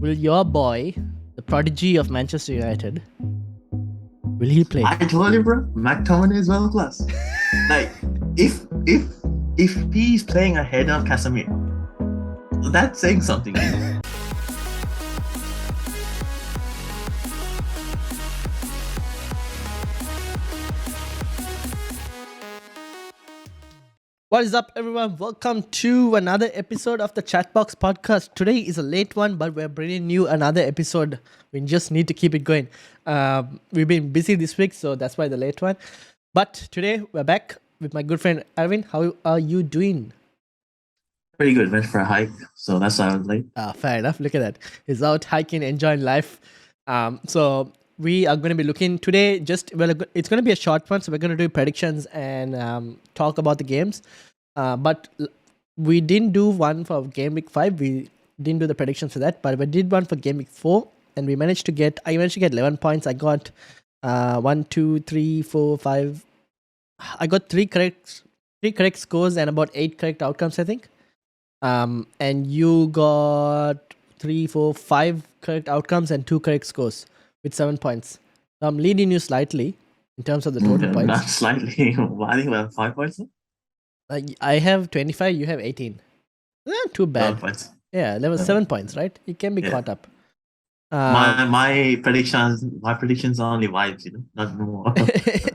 will your boy, the prodigy of Manchester United, will he play? I told you, bro. McTominay is world class. Like, if he's playing ahead of Casemiro, that's saying something. What is up, everyone? Welcome to another episode of the Chatbox podcast. Today is a late one, but we're bringing you another episode. We just need to keep it going. We've been busy this week, so that's why the late one. But today we're back with my good friend Arvin. How are you doing? Pretty good. Went for a hike, so that's why I was late. Fair enough. Look at that. He's out hiking, enjoying life. So we are going to be looking today. It's going to be a short one, so we're going to do predictions and talk about the games. But we didn't do one for Gameweek 5. We didn't do the predictions for that, but we did one for Gameweek 4, and I managed to get 11 points. I got 1, 2, 3, 4, 5. I got three correct scores and about 8 correct outcomes, I think. And you got 3, 4, 5 correct outcomes and 2 correct scores with 7 points. So I'm leading you slightly in terms of the total points. Not slightly. I think we have 5 points. I have 25, you have 18. Not too bad. 7 points. Yeah, there was 7 points, right? You can be caught up. My predictions are only vibes, not more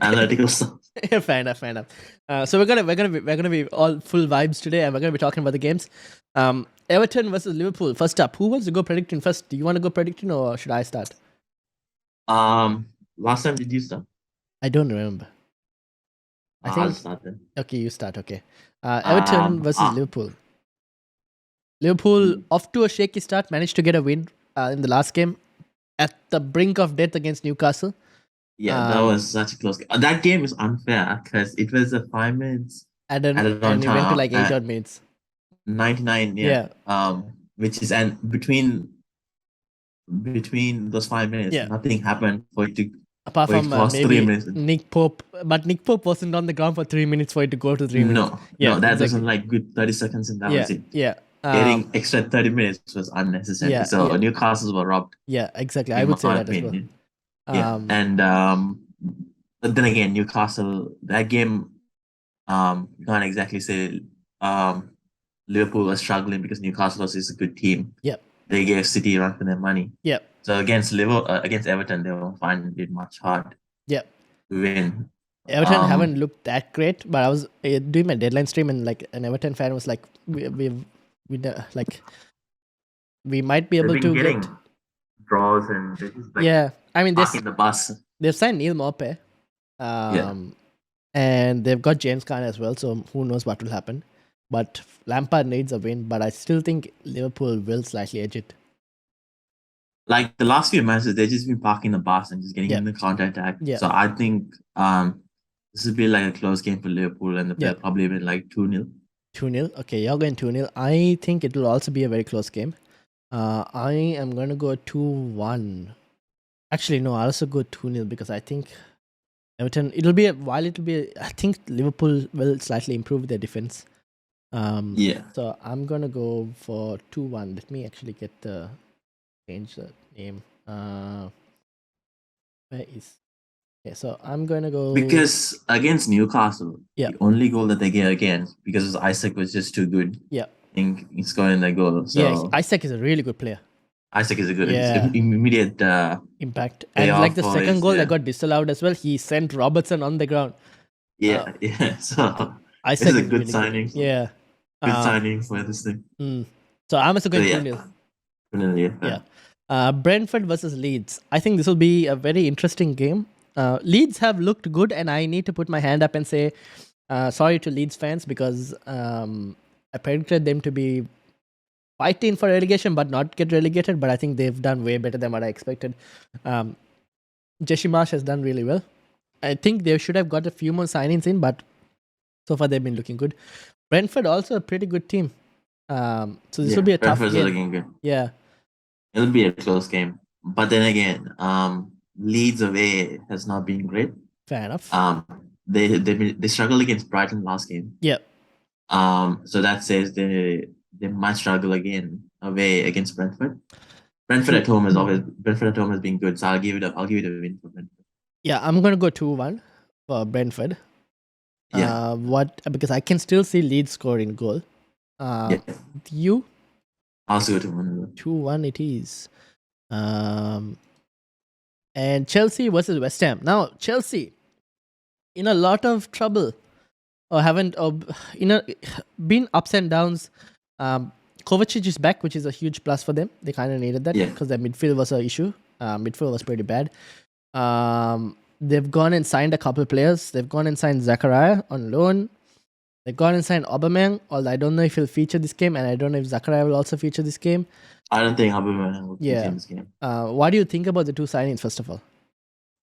analytical stuff. Fair enough. So we're gonna be all full vibes today, and we're gonna be talking about the games. Everton versus Liverpool. First up, who wants to go predicting first? Do you want to go predicting, or should I start? Last time did you start? I don't remember. I'll start then. Okay, you start. Okay. Everton versus Liverpool. Liverpool off to a shaky start, managed to get a win in the last game at the brink of death against Newcastle. Yeah, that was such a close game. That game is unfair because it was a 5 minutes. And it went to like 8 odd minutes. 99, yeah. Which is, and between those 5 minutes, nothing happened for it to. Apart from maybe 3 minutes. Nick Pope, but Nick Pope wasn't on the ground for 3 minutes for it to go to 3 minutes. No, that wasn't like good 30 seconds and that was it. Yeah. Getting extra 30 minutes was unnecessary. Newcastle were robbed. Yeah, exactly. I would say that as well. But then again, Newcastle, that game, you can't exactly say Liverpool was struggling because Newcastle is a good team. Yep. They gave City a run for their money. Yep. So against Everton, they were finding it much hard. Yep. To win. Everton haven't looked that great, but I was doing my deadline stream and like an Everton fan was like, we might be able to get draws and just like I mean in the bus. They've signed Neil Maupay, and they've got James Caan as well. So who knows what will happen? But Lampard needs a win. But I still think Liverpool will slightly edge it. Like the last few matches, they've just been parking the bus and just getting in the counter attack. Yeah. So I think this will be like a close game for Liverpool, and they'll probably win like 2-0. 2-0. Okay, you're going 2-0. I think it will also be a very close game. I am going to go 2-1. Actually, no, I'll also go 2-0 because I think Everton, I think Liverpool will slightly improve their defense. So I'm going to go for 2-1. Let me actually change the name. So I'm going to go... Because against Newcastle, the only goal that they get again, because Isaac was just too good. Yeah. I think he's scoring the goal. So yeah, Isaac is a really good player. Isaac is a good immediate impact. And like the second goal that got disallowed as well, he sent Robertson on the ground. Yeah. So Isaac is a good signing. Yeah. Good signing for this thing. So I'm also going 2-0. Brentford versus Leeds. I think this will be a very interesting game. Leeds have looked good, and I need to put my hand up and say sorry to Leeds fans because I predicted them to be fighting for relegation but not get relegated, but I think they've done way better than what I expected. Jesse Marsh has done really well. I think they should have got a few more signings in, but so far they've been looking good. Brentford also a pretty good team. So this will be a tough game. Looking good. Yeah. It'll be a close game. But then again, Leeds away has not been great. Fair enough. They struggled against Brighton last game. Yep. So that says they might struggle again away against Brentford. Brentford at home has been good, so I'll give it a win for Brentford. Yeah, I'm gonna go 2-1 for Brentford. Yeah. Because I can still see Leeds scoring goal. You? I'll also go 2-1. 2-1 it is. And Chelsea versus West Ham. Now Chelsea in a lot of trouble, or been ups and downs. Kovacic is back, which is a huge plus for them. They kind of needed that because their midfield was an issue. Midfield was pretty bad. They've gone and signed a couple of players. They've gone and signed Zachariah on loan. They've gone and signed Aubameyang, although I don't know if he'll feature this game, and I don't know if Zachariah will also feature this game. I don't think Aubameyang will feature in this game. What do you think about the two signings, first of all?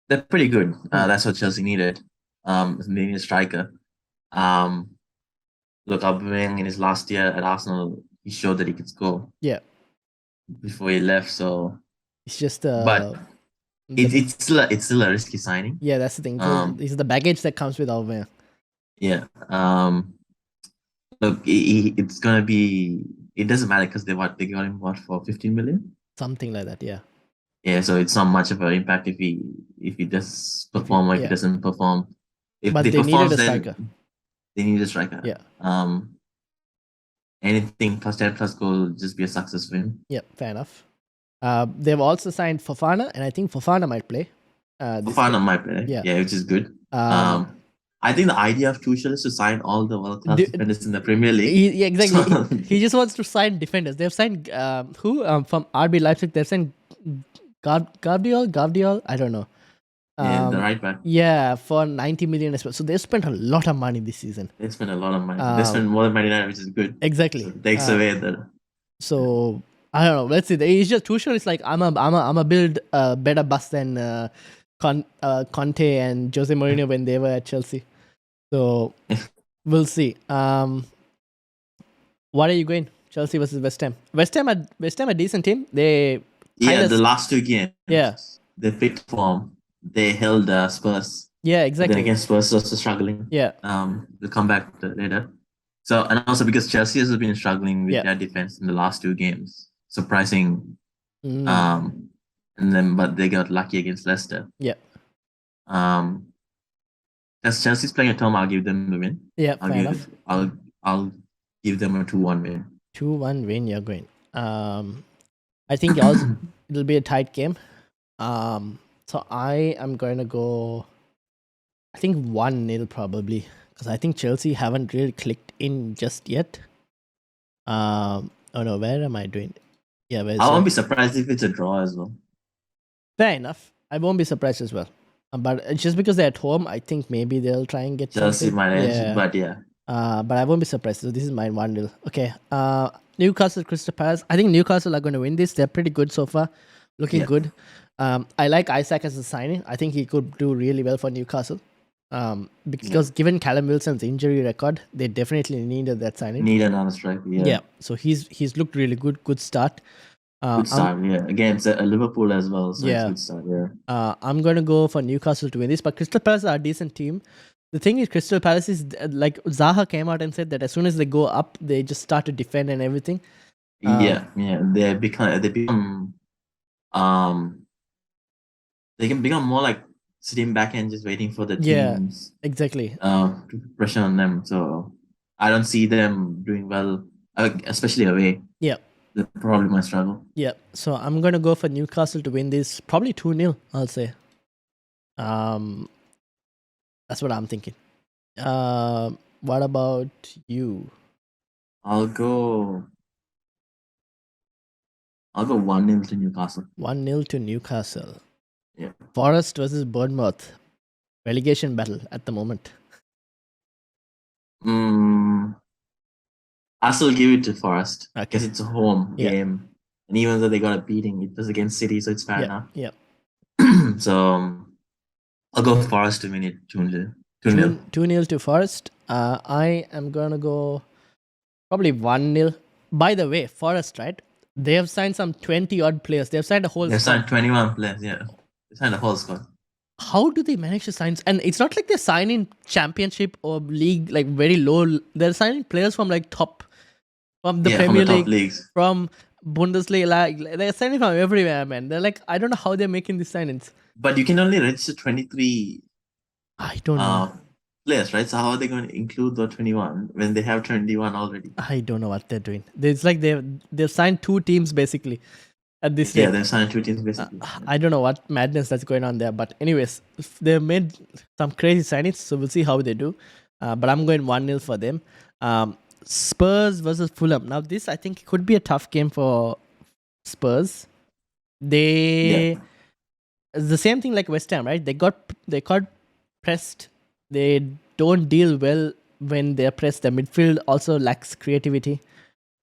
They're pretty good. That's what Chelsea needed. They need a striker. Look, Aubameyang in his last year at Arsenal, he showed that he could score. Yeah. Before he left, so it's just but it's still a risky signing. Yeah, that's the thing. It's the baggage that comes with Aubameyang. Yeah. Look, it's gonna be. It doesn't matter because they got him for 15 million. Something like that. Yeah. Yeah, so it's not much of an impact if he does perform or if he doesn't perform. But they needed a striker. They need a striker. Yeah. Anything plus 10 plus goal will just be a success for him. Yeah, fair enough. They've also signed Fofana, and I think Fofana might play. Fofana might play. Yeah, which is good. I think the idea of Tuchel is to sign all the world-class defenders in the Premier League. Exactly. He just wants to sign defenders. They've signed from RB Leipzig. They've signed Gvardiol. I don't know. The right back. Yeah, for 90 million as well. So they spent a lot of money this season. They spent a lot of money. They spent more than Man United, which is good. Exactly. So it takes away the. So I don't know. Let's see. It's just Tuchel. It's like I'm a build a better bus than Conte and Jose Mourinho when they were at Chelsea. So we'll see. What are you going? Chelsea versus West Ham. West Ham a decent team. They the last two games. Yeah. They picked form. They held Spurs. Yeah, exactly. Then against Spurs also struggling. Yeah. We'll come back to later. So and also because Chelsea has been struggling with their defense in the last two games. Surprising. And then but they got lucky against Leicester. Yeah. As Chelsea's playing at home, I'll give them the win. Yeah, fair enough. I'll give them a 2-1 win. 2-1 win, you're going. I think also it'll be a tight game. So I am going to go, I think 1-0 probably, because I think Chelsea haven't really clicked in just yet. Oh no, where am I doing? Yeah, I won't be surprised if it's a draw as well. Fair enough. I won't be surprised as well. But just because they're at home, I think maybe they'll try and get Chelsea might edge, but yeah. But I won't be surprised. So this is my 1-0. Okay. Newcastle, Crystal Palace. I think Newcastle are going to win this. They're pretty good so far. Looking good. I like Isaac as a signing. I think he could do really well for Newcastle. Because given Callum Wilson's injury record, they definitely needed that signing. Need another striker, yeah. So he's looked really good. Good start. Good start, against Liverpool as well. So it's good start, I'm going to go for Newcastle to win this, but Crystal Palace are a decent team. The thing is, Crystal Palace is like Zaha came out and said that as soon as they go up, they just start to defend and everything. They can become more like sitting back and just waiting for the teams. Exactly. To pressure on them. So I don't see them doing well, especially away. Yeah. They probably might struggle. Yeah. So I'm gonna go for Newcastle to win this. Probably 2-0, I'll say. That's what I'm thinking. What about you? I'll go 1-0 to Newcastle. 1-0 to Newcastle. Yeah. Forest versus Bournemouth. Relegation battle at the moment. I still give it to Forest because Okay. it's a home game, and even though they got a beating, it was against City, so it's fair enough. Yeah. So I'll go Forest to win it 2-0. 2-0 to Forest. I am gonna go probably 1-0. By the way, Forest, right? They have signed some 20 odd players. They've signed a whole. They've signed 21 players. Yeah, they signed a whole squad. How do they manage to sign? And it's not like they're signing championship or league like very low. They're signing players from like top, from the Premier League, leagues. from Bundesliga, like they're signing from everywhere, man. They're like, I don't know how they're making these signings. But you can only register 23. I don't know. Players, right? So how are they going to include the 21 when they have 21 already? I don't know what they're doing. It's like they've signed 2 teams basically at this rate. Yeah, they've signed 2 teams basically. I don't know what madness that's going on there, but anyways, they've made some crazy signings, so we'll see how they do. But I'm going 1-0 for them. Spurs versus Fulham. Now this I think could be a tough game for Spurs. It's the same thing like West Ham, right? They got pressed. They don't deal well when they're pressed. The midfield also lacks creativity.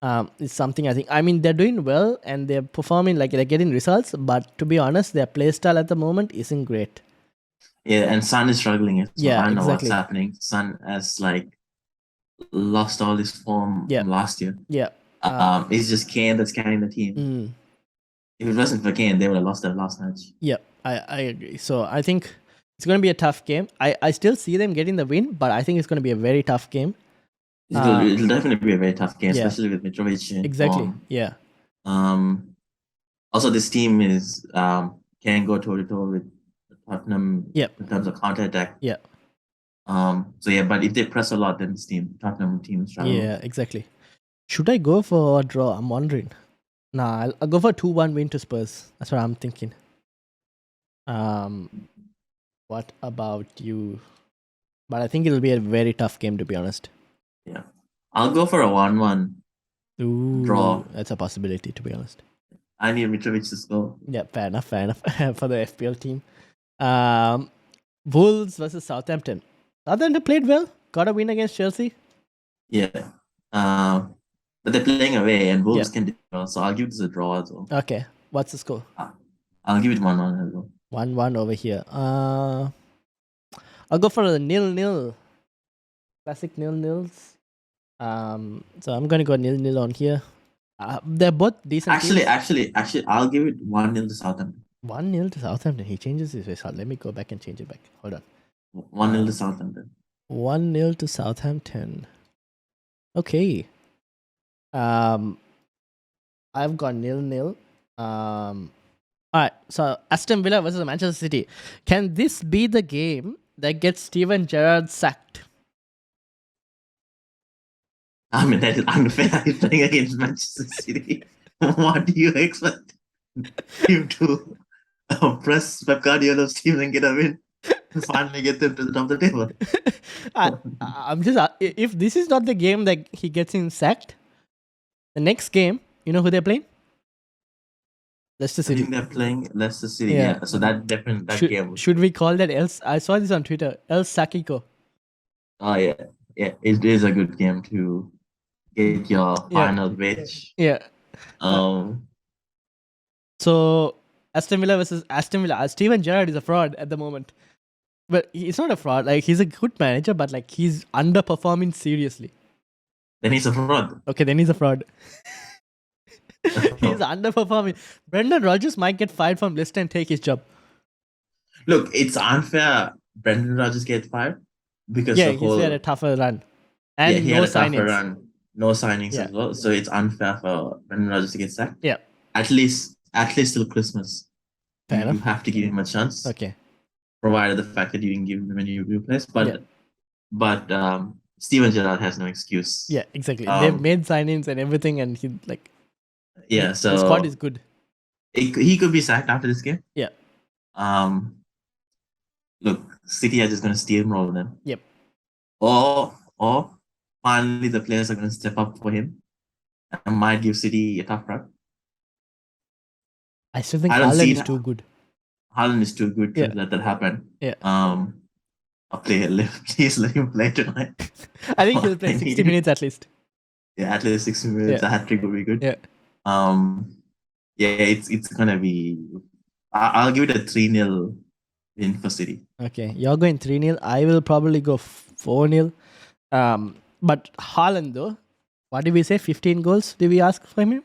It's something I think. I mean, they're doing well and they're performing, like they're getting results. But to be honest, their play style at the moment isn't great. Yeah, and Son is struggling. So yeah, I don't know exactly. what's happening. Son has like lost all his form from last year. Yeah. It's just Kane that's carrying the team. If it wasn't for Kane, they would have lost their last match. Yeah, I agree. So I think it's going to be a tough game. I still see them getting the win, but I think it's going to be a very tough game. It'll definitely be a very tough game, especially with Mitrovic. Exactly. Yeah. Also, this team is can go toe to toe with Tottenham in terms of counter attack. Yeah. So yeah, but if they press a lot, then this Tottenham team is struggling. Yeah, exactly. Should I go for a draw? I'm wondering. Nah, I'll go for 2-1 win to Spurs. That's what I'm thinking. What about you? But I think it'll be a very tough game, to be honest. Yeah. I'll go for a 1-1 draw. That's a possibility, to be honest. I need Mitrovic to score. Yeah, fair enough for the FPL team. Wolves versus Southampton. Southampton played well. Got a win against Chelsea. Yeah. But they're playing away and Wolves can do well, so I'll give this a draw as well. Okay. What's the score? I'll give it 1-1 as well. 1-1 over here. I'll go for a 0-0. Classic 0-0s. So I'm gonna go 0-0 on here. They're both decent. Actually, I'll give it 1-0 to Southampton. 1-0 to Southampton. He changes his result. Let me go back and change it back. Hold on. 1-0 to Southampton. 1-0 to Southampton. Okay. I've got 0-0. Alright, so Aston Villa versus Manchester City. Can this be the game that gets Steven Gerrard sacked? I mean, that is unfair. He's playing against Manchester City. What do you expect him to press Pep Guardiola's team and get a win? Finally get them to the top of the table. I'm just, if this is not the game that he gets him sacked, the next game, you know who they're playing? Leicester City. I think they're playing Leicester City. Yeah. So that game. Should we call that El? I saw this on Twitter. El Sakiko. Oh yeah. It is a good game to get your final wage. Yeah. So Aston Villa versus Aston Villa. Steven Gerrard is a fraud at the moment, but he's not a fraud. Like, he's a good manager, but like he's underperforming seriously. Then he's a fraud. Okay, then he's a fraud. He's underperforming. Brendan Rodgers might get fired from Leicester and take his job. Look, it's unfair. Brendan Rodgers gets fired because he's had a tougher run, and he had a tougher run. No signings as well, so it's unfair for Brendan Rodgers to get sacked. Yeah, at least till Christmas. Fair enough. You have to give him a chance. Okay. Provided the fact that you didn't give him any replace, but Steven Gerrard has no excuse. Yeah, exactly. They've made signings and everything, and he like. Yeah, so the squad is good. He could be sacked after this game. Yeah. Look, City are just going to steamroll them. Yep. Or finally the players are going to step up for him and might give City a tough run. I still think Haaland is too good. Haaland is too good to let that happen. Yeah. Please let him play tonight. I think he'll play 60 minutes at least. Yeah, at least 60 minutes. A hat-trick would be good. Yeah. It's gonna be. I'll give it a 3-0 win for City. Okay, you're going 3-0. I will probably go 4-0. But Haaland though, what did we say? 15 goals? Did we ask for him?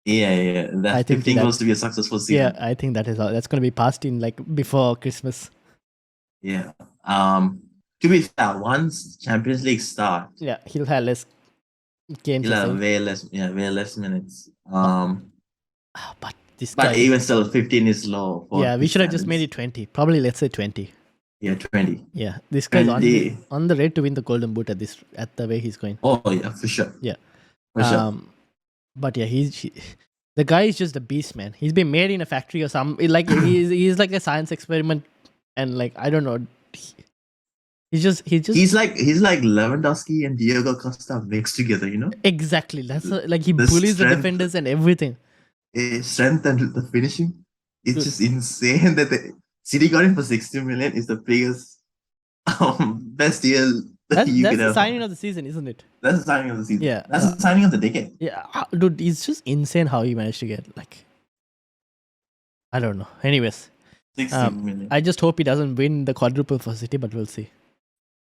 Yeah. That's 15 goals to be a successful season. Yeah, I think that is all. That's gonna be passed in like before Christmas. Yeah. To be fair, once Champions League starts, he'll have less games. He'll have way less minutes. But this But guy. even still, 15 is low. Yeah, we should have just made it 20. Probably, let's say 20. Yeah, 20. Yeah, this guy's on the rate to win the Golden Boot at the way he's going. Oh yeah, for sure. Yeah, for sure. But yeah, the guy is just a beast, man. He's been made in a factory or something. Like he's like a science experiment, and like I don't know. He's like Lewandowski and Diego Costa mixed together, you know? Exactly. That's like he bullies the defenders and everything. Strength and the finishing. It's just insane that City got him for 60 million. Is the biggest best deal that's the signing of the season, isn't it? That's the signing of the season. Yeah. That's the signing of the decade. Yeah, dude, it's just insane how he managed to get, like, I don't know. Anyways, 60 million. I just hope he doesn't win the quadruple for City, but we'll see.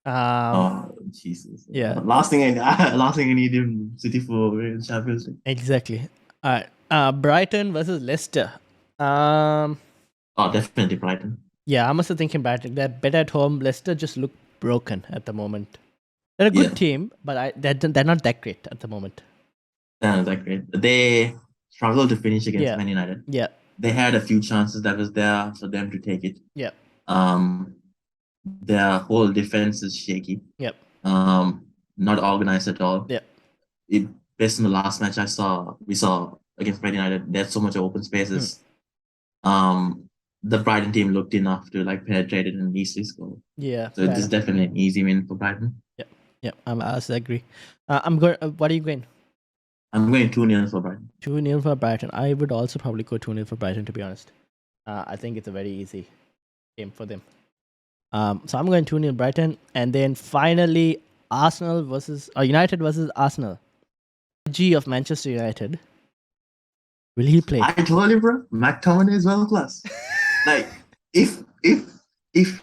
Oh Jesus! Yeah. Last thing I need him City for Champions League. Exactly. All right. Brighton versus Leicester. Oh, definitely Brighton. Yeah, I'm also thinking Brighton. They're better at home. Leicester just look broken at the moment. They're a good team, but they're not that great at the moment. They're not that great. They struggled to finish against Man United. Yeah. They had a few chances that was there for them to take it. Yeah. Their whole defense is shaky. Yep. Not organized at all. Yep. Based on the last match we saw against Man United, there's so much open spaces. The Brighton team looked enough to like penetrate it and easily score. Yeah. So it's definitely an easy win for Brighton. Yep. I also agree. I'm going. What are you going? I'm going 2-0 for Brighton. 2-0 for Brighton. I would also probably go 2-0 for Brighton, to be honest. I think it's a very easy game for them. So I'm going 2-0 Brighton. And then finally, United versus Arsenal. G of Manchester United. Will he play? I told you, bro. McTominay is world class. Like, if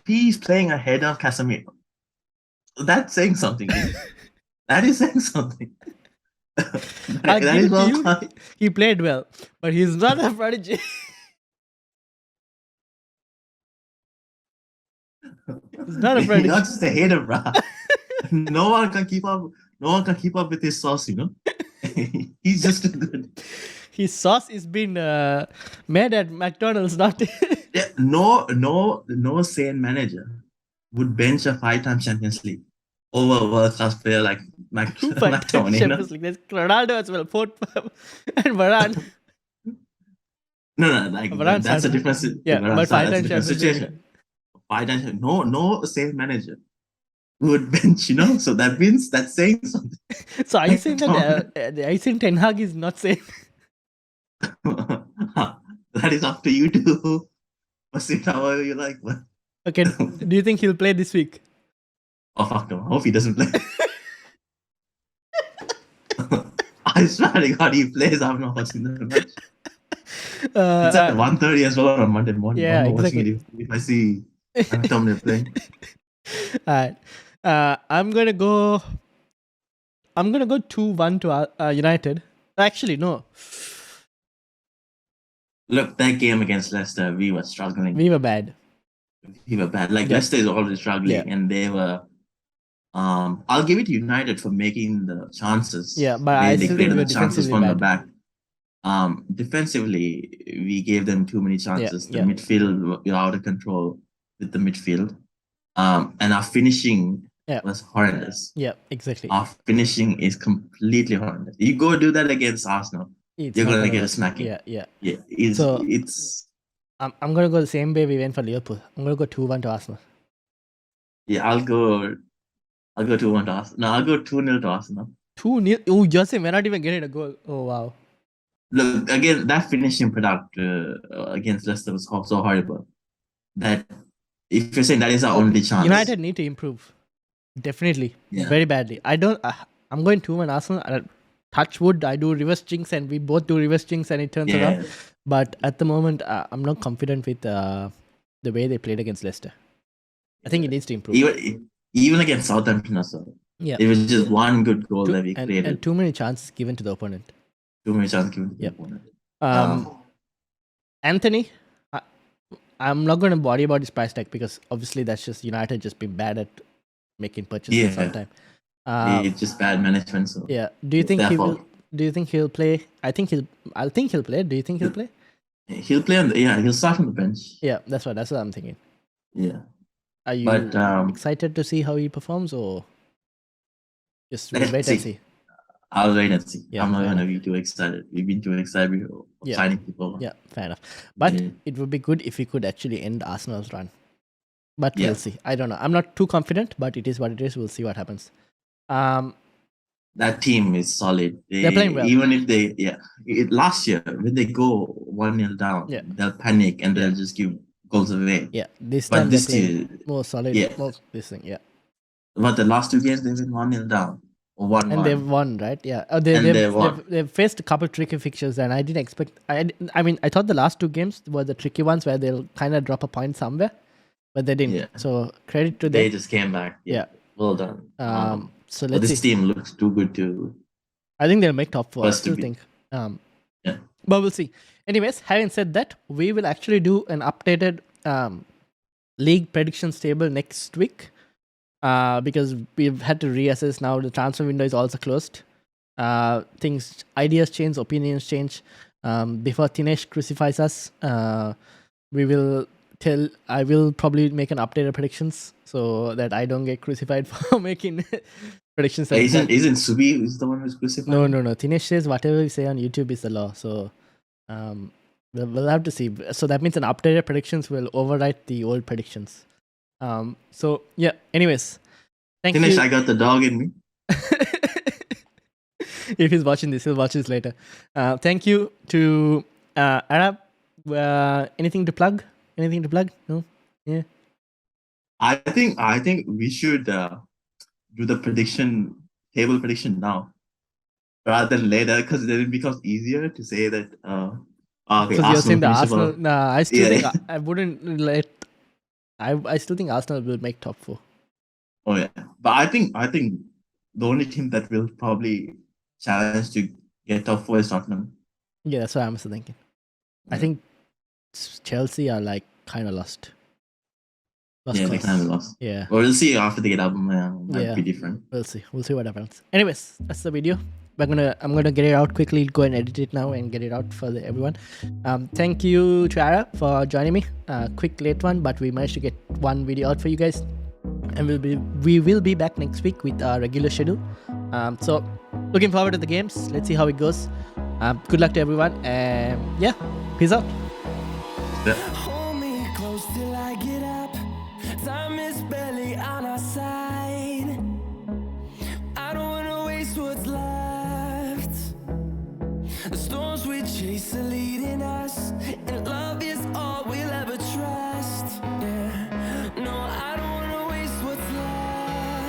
he's playing ahead of Casemiro, that's saying something. That is saying something. that is world class. He played well, but he's not a prodigy. He's not a prodigy. Not just a hater, bro. No one can keep up. No one can keep up with his sauce, you know. He's just too good. His sauce is being made at McDonald's, not. Yeah, no sane manager would bench a 5-time Champions League over a world-class player like McTominay. Champions League. There's Ronaldo as well, and Varane. No, like that's a different. Yeah, but 5-time Champions League. 5-time, no sane manager would bench, you know. So that means that's saying something. So are you saying that Ten Hag is not sane? That is up to you to perceive however you like. But okay, do you think he'll play this week? Oh fuck no! I hope he doesn't play. I swear to God, he plays. I'm not watching the match. It's at 1:30 as well on Monday morning. Yeah, I'm not exactly. watching it if I see McTominay playing. Alright. I'm gonna go 2-1 to United. Actually, no. Look, that game against Leicester, we were struggling. We were bad. Like Leicester is already struggling, and they were. I'll give it to United for making the chances. Yeah, but they created the chances from bad. the back. Defensively, we gave them too many chances. The midfield were out of control with the midfield. And our finishing was horrendous. Yeah, exactly. Our finishing is completely horrendous. You go do that against Arsenal, you're gonna get a smacking. Yeah. It's. I'm gonna go the same way we went for Liverpool. I'm gonna go 2-1 to Arsenal. Yeah, I'll go 2-1 to Arsenal. No, I'll go 2-0 to Arsenal. 2-0. Oh, Jose, we're not even getting a goal. Oh wow. Look, again, that finishing product against Leicester was so horrible that if you're saying that is our only chance, United need to improve. Definitely, very badly. I'm going 2-1 Arsenal. Touch wood, I do reverse jinx, and we both do reverse jinx, and it turns around. But at the moment, I'm not confident with the way they played against Leicester. I think it needs to improve. Even against Southampton also. Yeah, it was just one good goal that we created, and too many chances given to the opponent. Too many chances given to the opponent. Anthony, I'm not going to worry about his price tag because obviously that's just United just been bad at making purchases sometime. It's just bad management. So yeah. Do you think Do you think he'll play? I think he'll play. Do you think he'll play? He'll play he'll start on the bench. Yeah, that's what I'm thinking. Yeah. Are you excited to see how he performs, or just wait and see? I'll wait and see. Yeah, I'm not gonna be too excited. We've been too excited of signing people. Yeah, fair enough. But it would be good if we could actually end Arsenal's run. But we'll see. I don't know. I'm not too confident, but it is what it is. We'll see what happens. That team is solid. They're playing well. Even if they, last year when they go 1-0 down, they'll panic and they'll just give goals away. Yeah, this time they're playing more solid. More this thing. Yeah. But the last two games they've been 1-0 down. And they've won, right? Yeah. They've faced a couple tricky fixtures, and I didn't expect. I mean, I thought the last two games were the tricky ones where they'll kind of drop a point somewhere, but they didn't. Yeah. So credit to them. They just came back. Yeah. Well done. So let's see. This team looks too good to. I think they'll make top 4. I still think. Yeah. But we'll see. Anyways, having said that, we will actually do an updated league predictions table next week. Because we've had to reassess now. The transfer window is also closed. Ideas change, opinions change. Before Tinesh crucifies us, I will probably make an updated predictions so that I don't get crucified for making predictions. Isn't Subi is the one who's crucified? No. Tinesh says whatever we say on YouTube is the law. So we'll have to see. So that means an updated predictions will overwrite the old predictions. So yeah, anyways, thank you. I got the dog in me. If he's watching this, he'll watch this later. Thank you to Arab. Anything to plug? No? Yeah. I think we should do the table prediction now rather than later, because then it becomes easier to say that because you're saying the Arsenal. Nah, I still think I wouldn't let. I still think Arsenal will make top 4. Oh yeah, but I think the only team that will probably challenge to get top 4 is Tottenham. Yeah, that's what I'm also thinking. Yeah. I think Chelsea are like kind of lost. They kind of lost. Yeah. Well, we'll see after they get album. Might be different. We'll see what happens. Anyways, that's the video. I'm gonna get it out quickly. Go and edit it now and get it out for everyone. Thank you to Ara for joining me. Quick late one, but we managed to get one video out for you guys, and we will be back next week with our regular schedule. So looking forward to the games. Let's see how it goes. Good luck to everyone, and peace out. Yeah.